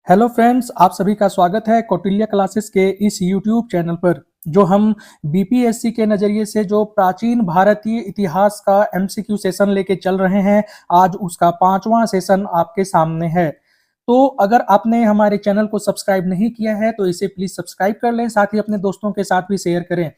Hello friends, आप सभी का स्वागत है कौटिल्य क्लासेस के इस यूट्यूब चैनल पर। जो हम बीपीएससी के नज़रिए से जो प्राचीन भारतीय इतिहास का एमसीक्यू सेशन लेके चल रहे हैं, आज उसका 5वां सेशन आपके सामने है। तो अगर आपने हमारे चैनल को सब्सक्राइब नहीं किया है तो इसे प्लीज़ सब्सक्राइब कर लें, साथ ही अपने दोस्तों के साथ भी शेयर करें।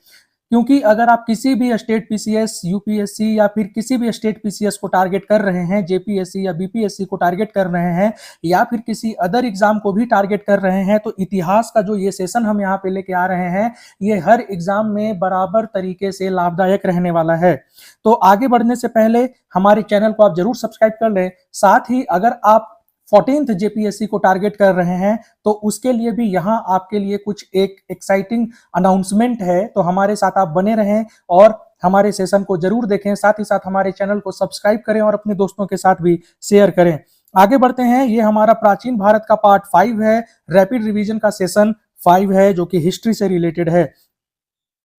क्योंकि अगर आप किसी भी स्टेट पीसीएस, यूपीएससी या फिर किसी भी स्टेट पीसीएस को टारगेट कर रहे हैं, जेपीएससी या बीपीएससी को टारगेट कर रहे हैं या फिर किसी अदर एग्जाम को भी टारगेट कर रहे हैं, तो इतिहास का जो ये सेशन हम यहाँ पे लेके आ रहे हैं, ये हर एग्जाम में बराबर तरीके से लाभदायक रहने वाला है। तो आगे बढ़ने से पहले हमारे चैनल को आप जरूर सब्सक्राइब कर लें। साथ ही अगर आप 14th जेपीएससी को टारगेट कर रहे हैं तो उसके लिए भी यहाँ आपके लिए कुछ एक एक्साइटिंग अनाउंसमेंट है, तो हमारे साथ आप बने रहें और हमारे सेशन को जरूर देखें। साथ ही साथ हमारे चैनल को सब्सक्राइब करें और अपने दोस्तों के साथ भी शेयर करें। आगे बढ़ते हैं। ये हमारा प्राचीन भारत का पार्ट 5 है, रैपिड रिवीजन का सेशन 5 है जो कि हिस्ट्री से रिलेटेड है।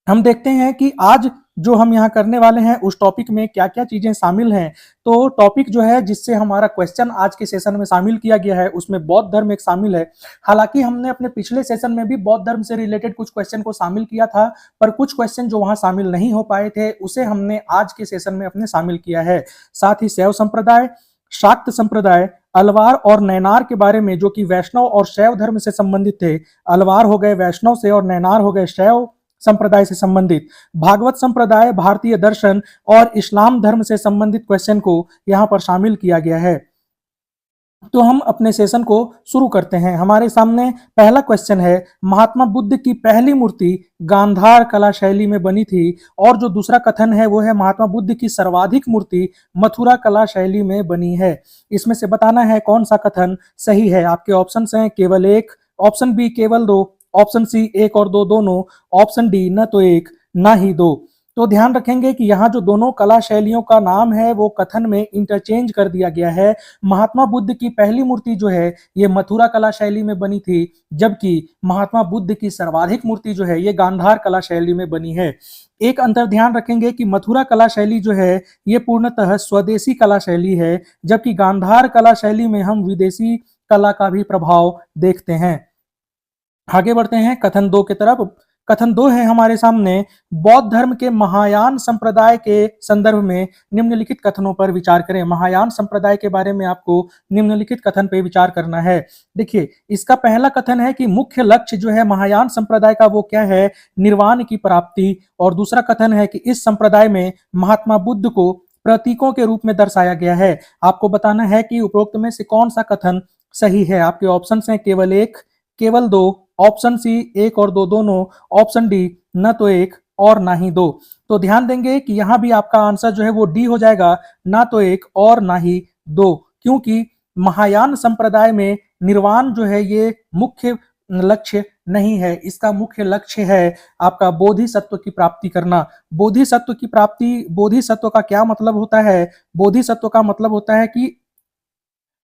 हम देखते हैं कि आज जो हम यहाँ करने वाले हैं उस टॉपिक में क्या क्या चीजें शामिल हैं। तो टॉपिक जो है जिससे हमारा क्वेश्चन आज के सेशन में शामिल किया गया है उसमें बौद्ध धर्म एक शामिल है। हालांकि हमने अपने पिछले सेशन में भी बौद्ध धर्म से रिलेटेड कुछ क्वेश्चन को शामिल किया था, पर कुछ क्वेश्चन जो वहां शामिल नहीं हो पाए थे उसे हमने आज के सेशन में अपने शामिल किया है। साथ ही शैव संप्रदाय, शाक्त संप्रदाय, अलवार और नैनार के बारे में, जो कि वैष्णव और शैव धर्म से संबंधित थे। अलवार हो गए वैष्णव से और नैनार हो गए शैव संप्रदाय से संबंधित। भागवत संप्रदाय, भारतीय दर्शन और इस्लाम धर्म से संबंधित क्वेश्चन को यहाँ पर शामिल किया गया है। तो हम अपने सेशन को शुरू करते हैं। हमारे सामने पहला क्वेश्चन है, महात्मा बुद्ध की पहली मूर्ति गांधार कला शैली में बनी थी, और जो दूसरा कथन है वो है महात्मा बुद्ध की सर्वाधिक मूर्ति मथुरा कला शैली में बनी है। इसमें से बताना है कौन सा कथन सही है। आपके ऑप्शंस हैं केवल एक, ऑप्शन बी केवल दो, ऑप्शन सी एक और दो दोनों, ऑप्शन डी न तो एक ना ही दो। तो ध्यान रखेंगे कि यहाँ जो दोनों कला शैलियों का नाम है वो कथन में इंटरचेंज कर दिया गया है। महात्मा बुद्ध की पहली मूर्ति जो है ये मथुरा कला शैली में बनी थी, जबकि महात्मा बुद्ध की सर्वाधिक मूर्ति जो है ये गांधार कला शैली में बनी है। एक अंतर ध्यान रखेंगे कि मथुरा कला शैली जो है ये पूर्णतः स्वदेशी कला शैली है, जबकि गांधार कला शैली में हम विदेशी कला का भी प्रभाव देखते हैं। आगे बढ़ते हैं कथन 2 की तरफ। कथन 2 है हमारे सामने, बौद्ध धर्म के महायान संप्रदाय के संदर्भ में निम्नलिखित कथनों पर विचार करें। महायान संप्रदाय के बारे में आपको निम्नलिखित कथन पे विचार करना है। देखिए, इसका पहला कथन है कि मुख्य लक्ष्य जो है महायान संप्रदाय का वो क्या है, निर्वाण की प्राप्ति। और दूसरा कथन है कि इस संप्रदाय में महात्मा बुद्ध को प्रतीकों के रूप में दर्शाया गया है। आपको बताना है कि उपरोक्त में से कौन सा कथन सही है। आपके ऑप्शन हैं केवल एक, केवल दो, ऑप्शन सी एक और दो दोनों, ऑप्शन डी न तो एक और ना ही दो। तो ध्यान देंगे कि यहां भी आपका आंसर जो है वो डी हो जाएगा, ना तो एक और ना ही दो, क्योंकि महायान संप्रदाय में निर्वाण जो है ये मुख्य लक्ष्य नहीं है। इसका मुख्य लक्ष्य है आपका बोधिसत्व की प्राप्ति करना। बोधिसत्व की प्राप्ति, बोधिसत्व का क्या मतलब होता है? बोधिसत्व का मतलब होता है कि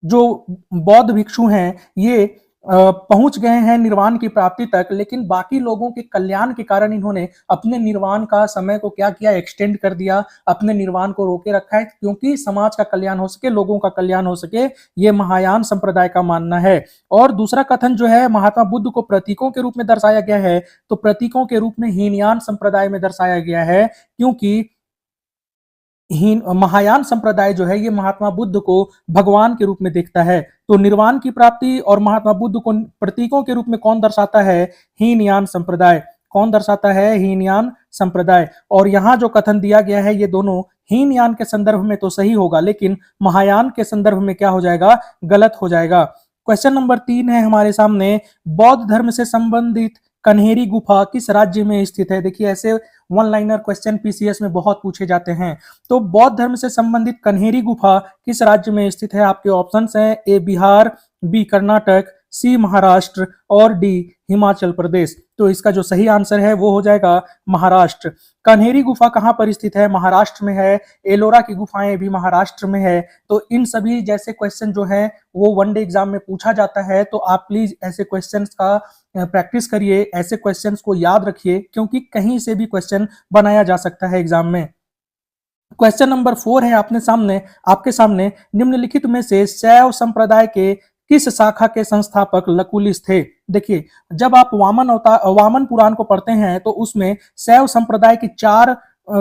जो बौद्ध भिक्षु हैं ये पहुंच गए हैं निर्वाण की प्राप्ति तक, लेकिन बाकी लोगों के कल्याण के कारण इन्होंने अपने निर्वाण का समय को क्या किया, एक्सटेंड कर दिया, अपने निर्वाण को रोके रखा है, क्योंकि समाज का कल्याण हो सके, लोगों का कल्याण हो सके, ये महायान संप्रदाय का मानना है। और दूसरा कथन जो है, महात्मा बुद्ध को प्रतीकों के रूप में दर्शाया गया है, तो प्रतीकों के रूप में हीनयान संप्रदाय में दर्शाया गया है, क्योंकि महायान संप्रदाय जो है ये महात्मा बुद्ध को भगवान के रूप में देखता है। तो निर्वाण की प्राप्ति और महात्मा बुद्ध को प्रतीकों के रूप में कौन दर्शाता है? हीनयान संप्रदाय। कौन दर्शाता है? हीनयान संप्रदाय। और यहाँ जो कथन दिया गया है ये दोनों हीनयान के संदर्भ में तो सही होगा, लेकिन महायान के संदर्भ में क्या हो जाएगा? गलत हो जाएगा। क्वेश्चन नंबर 3 है हमारे सामने, बौद्ध धर्म से संबंधित कन्हेरी गुफा किस राज्य में स्थित है? देखिए, ऐसे वन लाइनर क्वेश्चन पीसीएस में बहुत पूछे जाते हैं। तो बौद्ध धर्म से संबंधित कन्हेरी गुफा किस राज्य में स्थित है? आपके ऑप्शंस हैं ए बिहार, बी कर्नाटक, सी महाराष्ट्र और डी हिमाचल प्रदेश। तो इसका जो सही आंसर है वो हो जाएगा महाराष्ट्र। कन्हेरी गुफा कहाँ पर स्थित है? महाराष्ट्र में है। एलोरा की गुफाएं भी महाराष्ट्र में है। तो इन सभी जैसे क्वेश्चन जो है वो वनडे एग्जाम में पूछा जाता है, तो आप प्लीज ऐसे क्वेश्चंस का प्रैक्टिस करिए, ऐसे क्वेश्चंस को याद रखिए, क्योंकि कहीं से भी क्वेश्चन बनाया जा सकता है एग्जाम में। क्वेश्चन नंबर 4 है आपके सामने, निम्नलिखित में से शैव संप्रदाय के किस शाखा के संस्थापक लकुलिश थे? देखिए, जब आप वामन पुराण को पढ़ते हैं तो उसमें शैव संप्रदाय की चार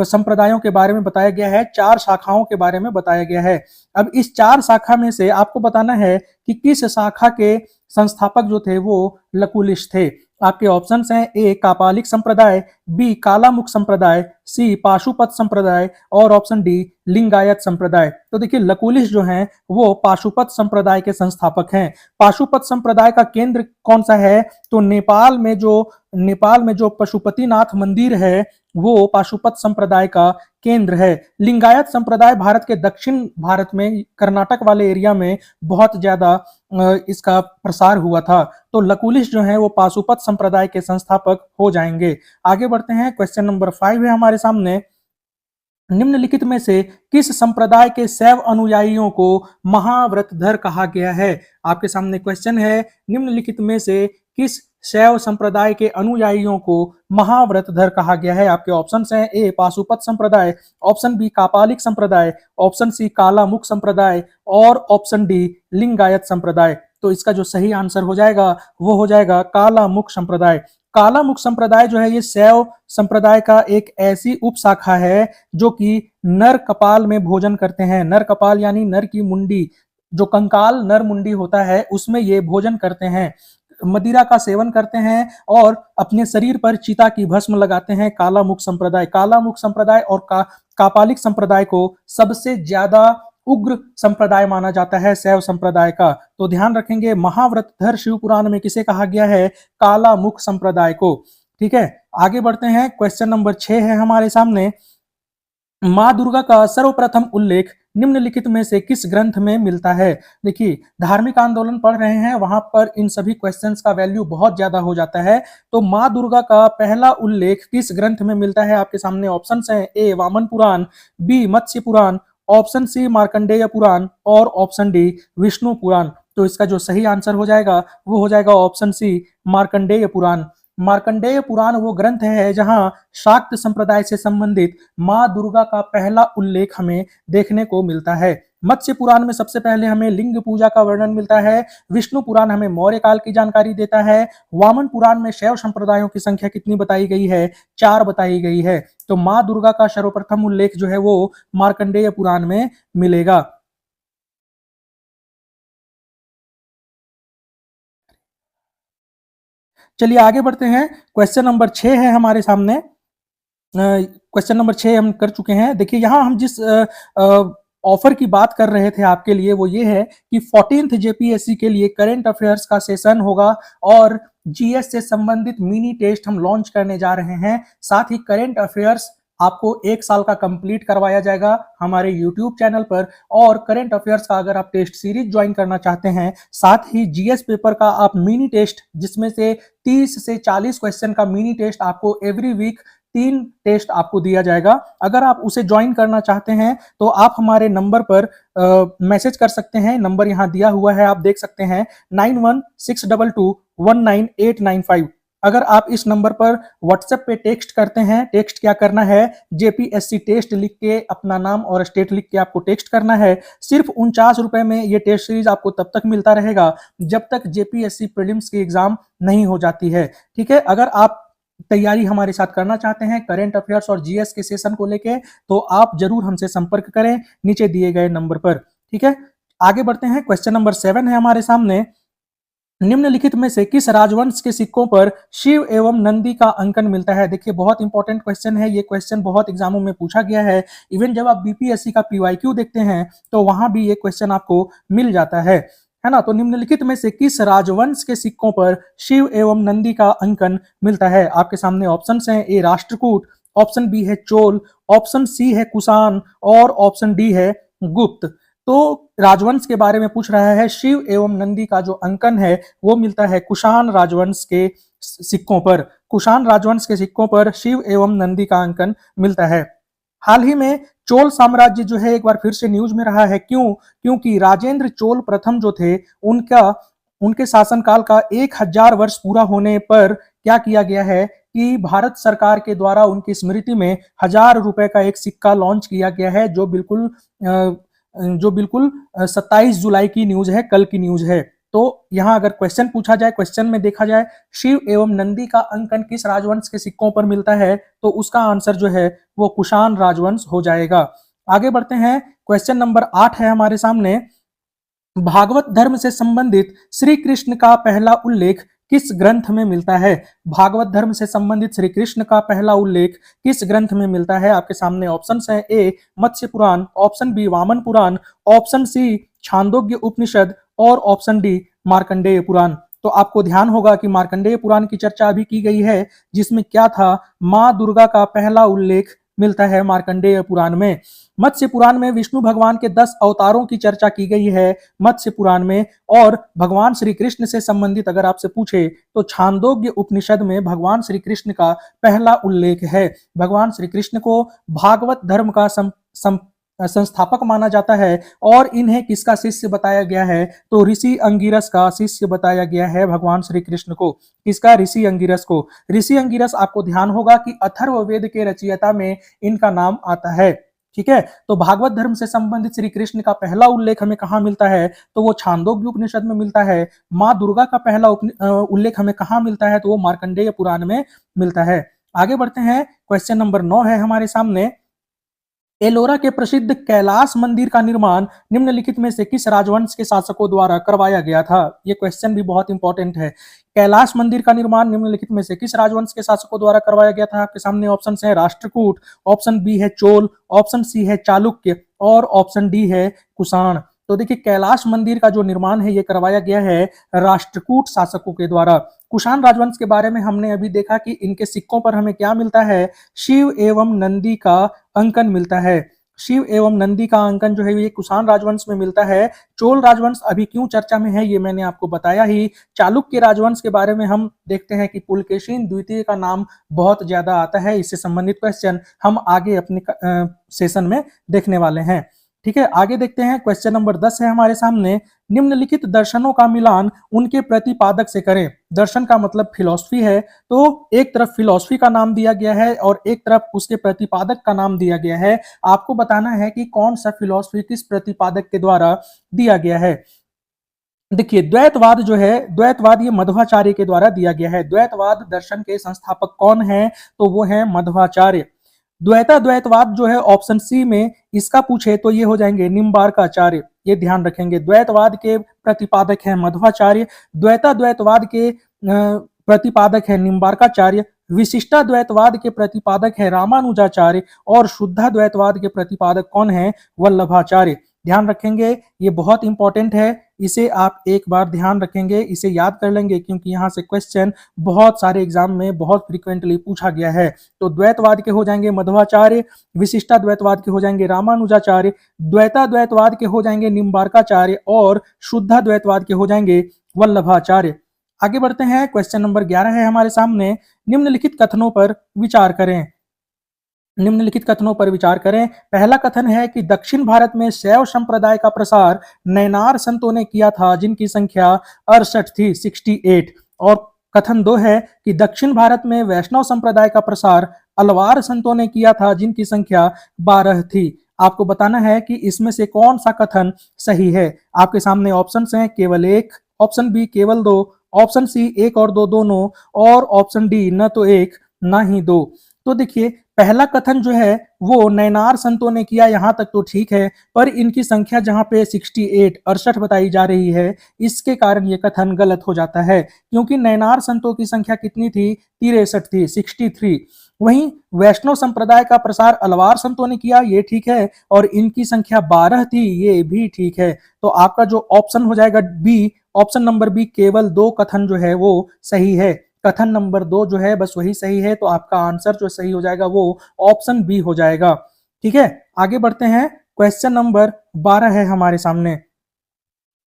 संप्रदायों के बारे में बताया गया है, चार शाखाओं के बारे में बताया गया है। अब इस चार शाखा में से आपको बताना है कि किस शाखा के संस्थापक जो थे वो लकुलिश थे। आपके ऑप्शंस हैं ए कापालिक संप्रदाय, बी कालामुख संप्रदाय, सी पाशुपत संप्रदाय और ऑप्शन डी लिंगायत संप्रदाय। तो देखिए, लकुलिश जो हैं वो पाशुपत संप्रदाय के संस्थापक हैं। पाशुपत संप्रदाय का केंद्र कौन सा है? तो नेपाल में जो पशुपतिनाथ मंदिर है वो पाशुपत संप्रदाय का केंद्र है। लिंगायत संप्रदाय भारत के दक्षिण भारत में कर्नाटक वाले एरिया में बहुत ज्यादा इसका प्रसार हुआ था। तो लकुलिश जो है वो पाशुपत संप्रदाय के संस्थापक हो जाएंगे। आगे बढ़ते हैं, क्वेश्चन नंबर 5 है हमारे सामने। निम्नलिखित में से किस संप्रदाय के शैव अनुयायियों को महाव्रतधर कहा गया है? आपके सामने क्वेश्चन है, निम्नलिखित में से किस शैव संप्रदाय के अनुयायियों को महाव्रतधर कहा गया है? आपके ऑप्शंस हैं ए पाशुपत संप्रदाय, ऑप्शन बी कापालिक संप्रदाय, ऑप्शन सी कालामुख संप्रदाय और ऑप्शन डी लिंगायत संप्रदाय। तो इसका जो सही आंसर हो जाएगा वो हो जाएगा कालामुख संप्रदाय। कालामुख संप्रदाय जो है ये शैव संप्रदाय का एक ऐसी उपशाखा है जो कि नर कपाल में भोजन करते हैं। नर कपाल यानी नर की मुंडी, जो कंकाल नर मुंडी होता है उसमें ये भोजन करते हैं, मदिरा का सेवन करते हैं और अपने शरीर पर चिता की भस्म लगाते हैं। कालामुख संप्रदाय और कापालिक संप्रदाय को सबसे ज्यादा उग्र संप्रदाय माना जाता है शैव संप्रदाय का। तो ध्यान रखेंगे, महाव्रतधर शिव पुराण में किसे कहा गया है? कालामुख संप्रदाय को। ठीक है, आगे बढ़ते हैं, क्वेश्चन नंबर 6 है हमारे सामने। माँ दुर्गा का सर्वप्रथम उल्लेख निम्नलिखित में से किस ग्रंथ में मिलता है? देखिए, धार्मिक आंदोलन पढ़ रहे हैं वहां पर इन सभी क्वेश्चंस का वैल्यू बहुत ज्यादा हो जाता है। तो माँ दुर्गा का पहला उल्लेख किस ग्रंथ में मिलता है? आपके सामने ऑप्शंस हैं ए वामन पुराण, बी मत्स्य पुराण, ऑप्शन सी मार्कंडेय पुराण और ऑप्शन डी विष्णु पुराण। तो इसका जो सही आंसर हो जाएगा वो हो जाएगा ऑप्शन सी मार्कंडेय पुराण। मार्कंडेय पुराण वो ग्रंथ है जहां शाक्त संप्रदाय से संबंधित माँ दुर्गा का पहला उल्लेख हमें देखने को मिलता है। मत्स्य पुराण में सबसे पहले हमें लिंग पूजा का वर्णन मिलता है। विष्णु पुराण हमें मौर्य काल की जानकारी देता है। वामन पुराण में शैव संप्रदायों की संख्या कितनी बताई गई है? 4 बताई गई है। तो माँ दुर्गा का सर्वप्रथम उल्लेख जो है वो मार्कंडेय पुराण में मिलेगा। चलिए आगे बढ़ते हैं, क्वेश्चन नंबर 6 है हमारे सामने। क्वेश्चन नंबर 6 हम कर चुके हैं। देखिए, यहाँ हम जिस ऑफर की बात कर रहे थे आपके लिए वो ये है कि 14th जेपीएससी के लिए करंट अफेयर्स का सेशन होगा और जीएस से संबंधित मिनी टेस्ट हम लॉन्च करने जा रहे हैं। साथ ही करंट अफेयर्स आपको 1 साल का कंप्लीट करवाया जाएगा हमारे यूट्यूब चैनल पर। और करंट अफेयर्स का अगर आप टेस्ट सीरीज ज्वाइन करना चाहते हैं, साथ ही जीएस पेपर का आप मिनी टेस्ट, जिसमें से 30 से 40 क्वेश्चन का मिनी टेस्ट आपको एवरी वीक 3 टेस्ट आपको दिया जाएगा। अगर आप उसे ज्वाइन करना चाहते हैं तो आप हमारे नंबर पर मैसेज कर सकते हैं। नंबर यहाँ दिया हुआ है, आप देख सकते हैं 9162219895। अगर आप इस नंबर पर व्हाट्सएप पे टेक्स्ट करते हैं, टेक्स्ट क्या करना है, जेपीएससी टेस्ट लिख के अपना नाम और स्टेट लिख के आपको टेक्स्ट करना है। सिर्फ 49 रुपए में ये टेस्ट सीरीज आपको तब तक मिलता रहेगा जब तक जेपीएससी प्रीलिम्स की एग्जाम नहीं हो जाती है। ठीक है, अगर आप तैयारी हमारे साथ करना चाहते हैं करंट अफेयर्स और जीएस के सेशन को लेके, तो आप जरूर हमसे संपर्क करें नीचे दिए गए नंबर पर। ठीक है, आगे बढ़ते हैं, क्वेश्चन नंबर 7 है हमारे सामने। निम्नलिखित में से किस राजवंश के सिक्कों पर शिव एवं नंदी का अंकन मिलता है? देखिए, बहुत इंपॉर्टेंट क्वेश्चन है ये। क्वेश्चन बहुत एग्जामों में पूछा गया है। इवन जब आप बीपीएससी का पीवाईक्यू देखते हैं तो वहां भी ये क्वेश्चन आपको मिल जाता है ना। तो निम्नलिखित में से किस राजवंश के सिक्कों पर शिव एवं नंदी का अंकन मिलता है? आपके सामने ऑप्शंस हैं ए राष्ट्रकूट, ऑप्शन बी है चोल, ऑप्शन सी है कुषाण और ऑप्शन डी है गुप्त। तो राजवंश के बारे में पूछ रहा है। शिव एवं नंदी का जो अंकन है वो मिलता है कुषाण राजवंश के सिक्कों पर। कुषाण राजवंश के सिक्कों पर शिव एवं नंदी का अंकन मिलता है। हाल ही में चोल साम्राज्य जो है एक बार फिर से न्यूज में रहा है। क्यों? क्योंकि राजेंद्र चोल प्रथम जो थे उनके शासनकाल का 1000 वर्ष पूरा होने पर क्या किया गया है कि भारत सरकार के द्वारा उनकी स्मृति में 1000 रुपए का एक सिक्का लॉन्च किया गया है, जो बिल्कुल 27 जुलाई की न्यूज है, कल की न्यूज है। तो यहाँ अगर क्वेश्चन पूछा जाए, क्वेश्चन में देखा जाए शिव एवं नंदी का अंकन किस राजवंश के सिक्कों पर मिलता है, तो उसका आंसर जो है वो कुषाण राजवंश हो जाएगा। आगे बढ़ते हैं, क्वेश्चन नंबर 8 है हमारे सामने, भागवत धर्म से संबंधित श्री कृष्ण का पहला उल्लेख किस ग्रंथ में मिलता है। भागवत धर्म से संबंधित श्री कृष्ण का पहला उल्लेख किस ग्रंथ में मिलता है। आपके सामने ऑप्शंस हैं, ए मत्स्य पुराण, ऑप्शन बी वामन पुराण, ऑप्शन सी छांदोग्य उपनिषद और ऑप्शन डी मार्कंडेय पुराण। तो आपको ध्यान होगा कि मार्कंडेय पुराण की चर्चा अभी की गई है, जिसमें क्या था, माँ दुर्गा का पहला उल्लेख मिलता है मार्कंडेय पुराण में। मत्स्य पुराण में विष्णु भगवान के 10 अवतारों की चर्चा की गई है मत्स्य पुराण में, और भगवान श्री कृष्ण से संबंधित अगर आपसे पूछे तो छांदोग्य उपनिषद में भगवान श्री कृष्ण का पहला उल्लेख है। भगवान श्री कृष्ण को भागवत धर्म का संस्थापक माना जाता है, और इन्हें किसका शिष्य बताया गया है, तो ऋषि अंगिरस का शिष्य बताया गया है भगवान श्री कृष्ण को। किसका, ऋषि अंगिरस को। ऋषि अंगिरस, आपको ध्यान होगा कि अथर्ववेद के रचयिता में इनका नाम आता है। ठीक है, तो भागवत धर्म से संबंधित श्री कृष्ण का पहला उल्लेख हमें कहाँ मिलता है, तो वो छांदोग्य उपनिषद में मिलता है। माँ दुर्गा का पहला उल्लेख हमें कहाँ मिलता है, तो वो मार्कंडेय पुराण में मिलता है। आगे बढ़ते हैं, क्वेश्चन नंबर 9 है हमारे सामने, एलोरा के प्रसिद्ध कैलाश मंदिर का निर्माण निम्नलिखित में से किस राजवंश के शासकों द्वारा करवाया गया था। ये क्वेश्चन भी बहुत इंपॉर्टेंट है। कैलाश मंदिर का निर्माण निम्नलिखित में से किस राजवंश के शासकों द्वारा करवाया गया था। आपके सामने ऑप्शन है राष्ट्रकूट, ऑप्शन बी है चोल, ऑप्शन सी है चालुक्य और ऑप्शन डी है कुषाण। तो देखिए, कैलाश मंदिर का जो निर्माण है ये करवाया गया है राष्ट्रकूट शासकों के द्वारा। कुषाण राजवंश के बारे में हमने अभी देखा कि इनके सिक्कों पर हमें क्या मिलता है, शिव एवं नंदी का अंकन मिलता है। शिव एवं नंदी का अंकन जो है ये कुषाण राजवंश में मिलता है। चोल राजवंश अभी क्यों चर्चा में है ये मैंने आपको बताया ही। चालुक्य राजवंश के बारे में हम देखते हैं कि पुलकेशिन द्वितीय का नाम बहुत ज्यादा आता है। इससे संबंधित क्वेश्चन हम आगे अपने सेशन में देखने वाले हैं। ठीक है, आगे देखते हैं, क्वेश्चन नंबर 10 है हमारे सामने, निम्नलिखित दर्शनों का मिलान उनके प्रतिपादक से करें। दर्शन का मतलब फिलॉसफी है, तो एक तरफ फिलॉसफी का नाम दिया गया है और एक तरफ उसके प्रतिपादक का नाम दिया गया है। आपको बताना है कि कौन सा फिलॉसफी किस प्रतिपादक के द्वारा दिया गया है। देखिए, द्वैतवाद जो है, द्वैतवाद ये मध्वाचार्य के द्वारा दिया गया है। द्वैतवाद दर्शन के संस्थापक कौन है, तो वो है मध्वाचार्य। द्वैतवाद जो है ऑप्शन सी में इसका पूछे तो ये हो जाएंगे निम्बार्काचार्य। ये ध्यान रखेंगे, द्वैतवाद के प्रतिपादक है मध्वाचार्य, द्वैतवाद के प्रतिपादक है निम्बार्काचार्य, विशिष्टा द्वैतवाद के प्रतिपादक है रामानुजाचार्य और शुद्धा द्वैतवाद के प्रतिपादक कौन है, वल्लभाचार्य। ध्यान रखेंगे, ये बहुत इंपॉर्टेंट है, इसे आप एक बार ध्यान रखेंगे, इसे याद कर लेंगे क्योंकि यहाँ से क्वेश्चन बहुत सारे एग्जाम में बहुत फ्रीक्वेंटली पूछा गया है। तो द्वैतवाद के हो जाएंगे मध्वाचार्य, विशिष्टा द्वैतवाद के हो जाएंगे रामानुजाचार्य, द्वैतवाद के हो जाएंगे निम्बार्काचार्य और शुद्धा द्वैतवाद के हो जाएंगे वल्लभाचार्य। आगे बढ़ते हैं, क्वेश्चन नंबर 11 है हमारे सामने, निम्नलिखित कथनों पर विचार करें। निम्नलिखित कथनों पर विचार करें। पहला कथन है कि दक्षिण भारत में शैव संप्रदाय का प्रसार नैनार संतों ने किया था जिनकी संख्या 68 थी, 68। और कथन 2 है कि दक्षिण भारत में वैष्णव संप्रदाय का प्रसार अलवार संतों ने किया था जिनकी संख्या 12 थी। आपको बताना है कि इसमें से कौन सा कथन सही है। आपके सामने ऑप्शन हैं, केवल एक, ऑप्शन बी केवल 2, ऑप्शन सी 1 और 2 दोनों, और ऑप्शन डी न तो 1 न ही 2। तो देखिए, पहला कथन जो है वो नैनार संतों ने किया, यहां तक तो ठीक है, पर इनकी संख्या जहां पे 68 68 बताई जा रही है, इसके कारण ये कथन गलत हो जाता है, क्योंकि नैनार संतों की संख्या कितनी थी, 63 थी, 63। वहीं वैष्णव संप्रदाय का प्रसार अलवार संतों ने किया, ये ठीक है, और इनकी संख्या 12 थी, ये भी ठीक है। तो आपका जो ऑप्शन हो जाएगा बी, ऑप्शन नंबर बी, केवल 2 कथन जो है वो सही है। कथन नंबर 2 जो है बस वही सही है, तो आपका आंसर जो सही हो जाएगा वो ऑप्शन बी हो जाएगा। ठीक है, आगे बढ़ते हैं, क्वेश्चन नंबर 12 है हमारे सामने,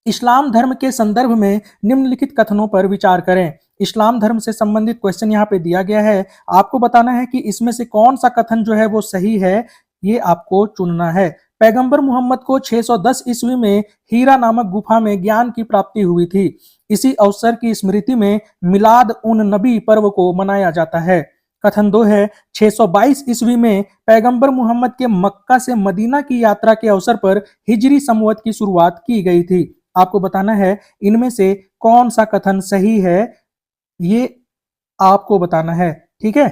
इस्लाम धर्म के संदर्भ में निम्नलिखित कथनों पर विचार करें। इस्लाम धर्म से संबंधित क्वेश्चन यहाँ पे दिया गया है, आपको बताना है कि इसमें से कौन सा कथन जो है वो सही है, ये आपको चुनना है। पैगंबर मोहम्मद को 610 ईस्वी में हीरा नामक गुफा में ज्ञान की प्राप्ति हुई थी। इसी अवसर की स्मृति में मिलाद उन नबी पर्व को मनाया जाता है। कथन 2 है, 622 ईस्वी में पैगंबर मोहम्मद के मक्का से मदीना की यात्रा के अवसर पर हिजरी संवत की शुरुआत की गई थी। आपको बताना है इनमें से कौन सा कथन सही है, ये आपको बताना है। ठीक है,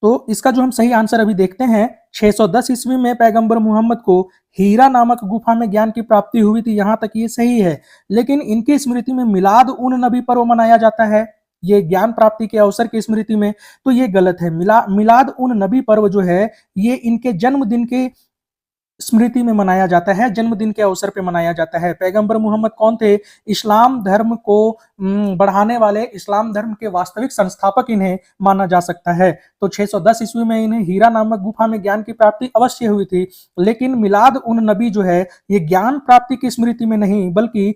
तो इसका जो हम सही आंसर अभी देखते हैं, 610 ईस्वी में पैगंबर मोहम्मद को हीरा नामक गुफा में ज्ञान की प्राप्ति हुई थी, यहां तक ये सही है। लेकिन इनकी स्मृति में मिलाद उन नबी पर्व मनाया जाता है, ये ज्ञान प्राप्ति के अवसर की स्मृति में, तो ये गलत है। मिलाद उन नबी पर्व जो है ये इनके जन्मदिन के स्मृति में मनाया जाता है, जन्मदिन के अवसर पे मनाया जाता है। पैगंबर मोहम्मद कौन थे? इस्लाम धर्म को बढ़ाने वाले, इस्लाम धर्म के वास्तविक संस्थापक इन्हें माना जा सकता है। तो 610 ईस्वी में इन्हें हीरा नामक गुफा में ज्ञान की प्राप्ति अवश्य हुई थी। लेकिन मिलाद उन नबी जो है ये ज्ञान प्राप्ति की स्मृति में नहीं बल्कि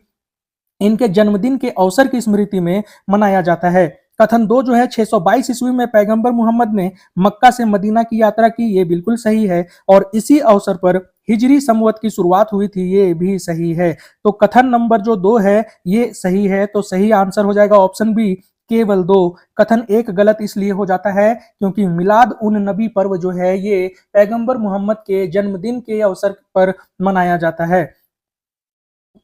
इनके जन्मदिन के अवसर की स्मृति में मनाया जाता है। कथन 2 जो है 622 ईस्वी में पैगंबर मोहम्मद ने मक्का से मदीना की यात्रा की, ये बिल्कुल सही है। और इसी अवसर पर हिजरी संवत की शुरुआत हुई थी, ये भी सही है। तो कथन नंबर जो 2 है ये सही है, तो सही आंसर हो जाएगा ऑप्शन बी, केवल 2। कथन 1 गलत इसलिए हो जाता है क्योंकि मिलाद उन नबी पर्व जो है ये पैगंबर मोहम्मद के जन्मदिन के अवसर पर मनाया जाता है।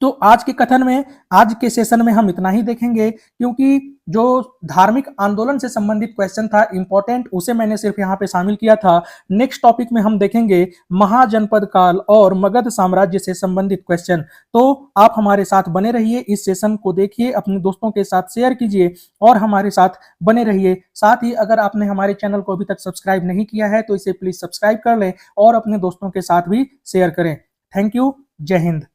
तो आज के कथन में, आज के सेशन में हम इतना ही देखेंगे, क्योंकि जो धार्मिक आंदोलन से संबंधित क्वेश्चन था इंपॉर्टेंट, उसे मैंने सिर्फ यहाँ पे शामिल किया था। नेक्स्ट टॉपिक में हम देखेंगे महाजनपद काल और मगध साम्राज्य से संबंधित क्वेश्चन। तो आप हमारे साथ बने रहिए, इस सेशन को देखिए, अपने दोस्तों के साथ शेयर कीजिए और हमारे साथ बने रहिए। साथ ही अगर आपने हमारे चैनल को अभी तक सब्सक्राइब नहीं किया है तो इसे प्लीज सब्सक्राइब कर लें और अपने दोस्तों के साथ भी शेयर करें। Thank you. जय हिंद।